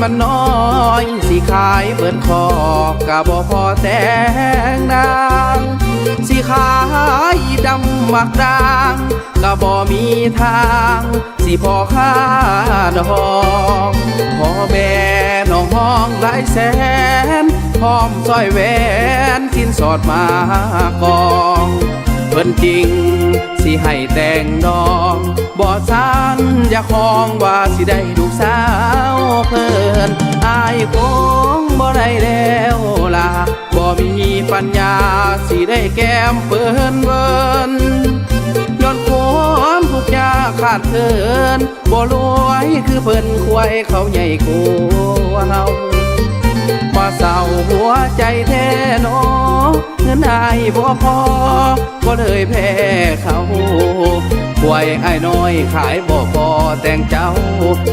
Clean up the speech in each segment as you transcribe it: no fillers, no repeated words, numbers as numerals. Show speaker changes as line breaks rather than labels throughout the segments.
มันน้อยสิขายเบิดคอกะบ่พอแต่งนางสิขายดำมักดางกะบ่มีทางสิพอค่าดอกพอแม่น้องห้องหลายแสนพร้อมสร้อยแหวนสินสอดมากองเพิ่นจริงสิให้แต่งดอกบ่ซันอยากคองว่าสิได้ลูกสาวเพิ่นอายคงบ่ได้แล้วล่ะบ่มีปัญญาสิได้แก้มเปิ้นเบิ่นย้อนความทุกข์ยากขาดเกินบ่รวยคือเพิ่นควายเขาใหญ่กว่าเฮามาเศร้าหัวใจแท้นอเงินอายบ่พอก็เลยแพ้เขาป่วยไอ้น้อยขายบ่พอแต่งเจ้า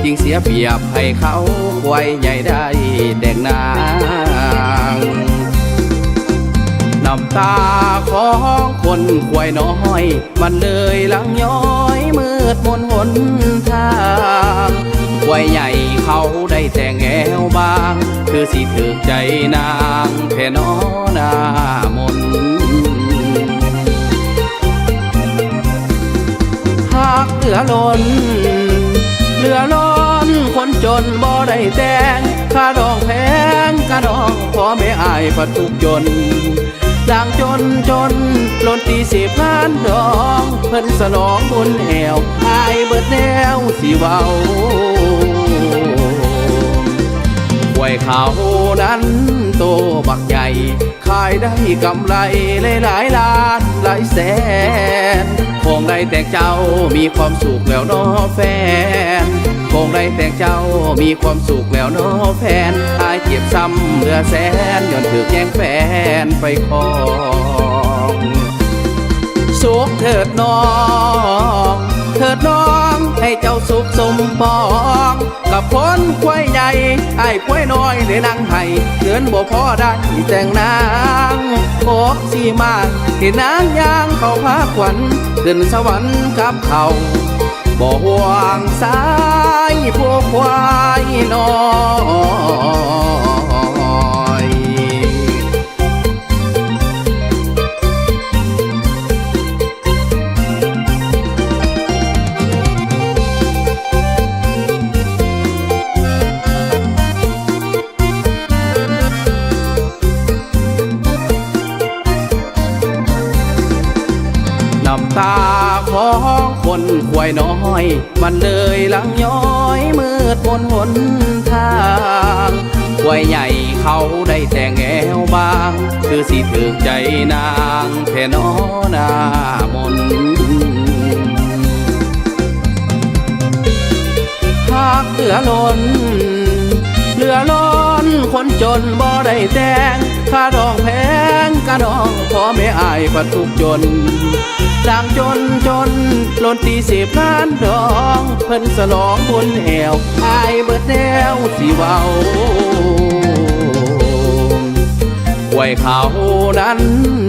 ยิ่งเสียเปรียบให้เขาป่วยใหญ่ได้แต่งนางน้ำตาของคนป่วยน้อยมันเลยหลังย้อยมืดมนหนทางป่วยใหญ่เขาได้แต่งแอวบางคือสิถึกใจนางแค่น้อหน้ามนหากเหลือล้นคนจนบ่ได้แต่งค่าดองแพงค่าดองพ่อแม่อายพัดทุกจนดังจนล้นตี10 ล้านดองเพิ่นสนองบุญแอวอายเบิดแนวสิเว้าไว้เขานั้นโตบักใหญ่ขายได้กำไรหลายล้านหลายแสนคงได้แต่งเจ้ามีความสุขแล้วน้อแฟนคงได้แต่งเจ้ามีความสุขแล้วน้อแฟนอายเจ็บซ้ำเหลือแสนย้อนถึกแย่งแฟนไปครองสุขเถิดน้องให้เจ้าสุขสมปองกับพ้นควายใหญ่ไอ้ควายน้อยได้นั่งให้เงินบ่พอได้แต่งนางโอ้สีมากที่นางย่างเขาพาขวัญขึ้นสวรรค์กับเขาบ่ห่วงสายพวกควายน้อยน้ำตาของคนป่วยน้อยมันเลยหลังย้อยมืดมนหนทางป่วยใหญ่เขาได้แต่งแอวบางคือสิถึกใจนางแค่น้อหน้ามนหากเหลือล้นคนจนบ่ได้แต่งค่าดองแพงค่าดองพ่อแม่อายพัดทุกจนดังจนล้นตี10 ล้านดองเพิ่นสลองบุญแอวอายเบิดแนวสิเว้าไว้เขานั้น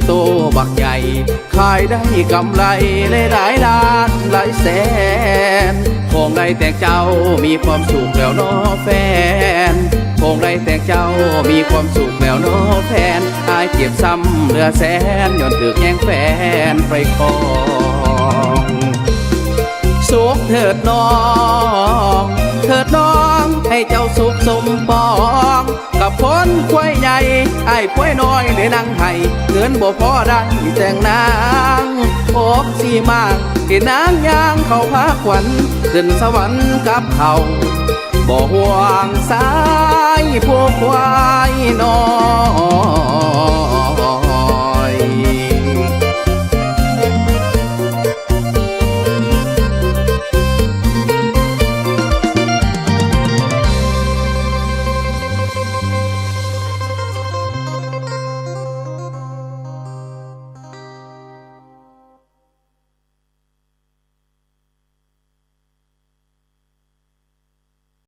โตบักใหญ่ขายได้กำไรหลายล้านหลายแสนคงได้แต่งเจ้ามีความสุขแล้วน้อแฟนคงได้แต่งเจ้ามีความสุขแล้วน้อแฟนอายเจ็บซ้ำเหลือแสนย้อนถึกแย่งแฟนไปครองสุขเถิดน้องให้เจ้าสุขสมปองกับพ้นควายใหญ่ไอ้ควายน้อยได้นั่งให้เงินบ่พอได้แต่งนางโอ้สีมากที่นางย่างเขาพาขวัญขึ้นสวรรค์กับเขาบ่ห่วงสายพวกควายน้อย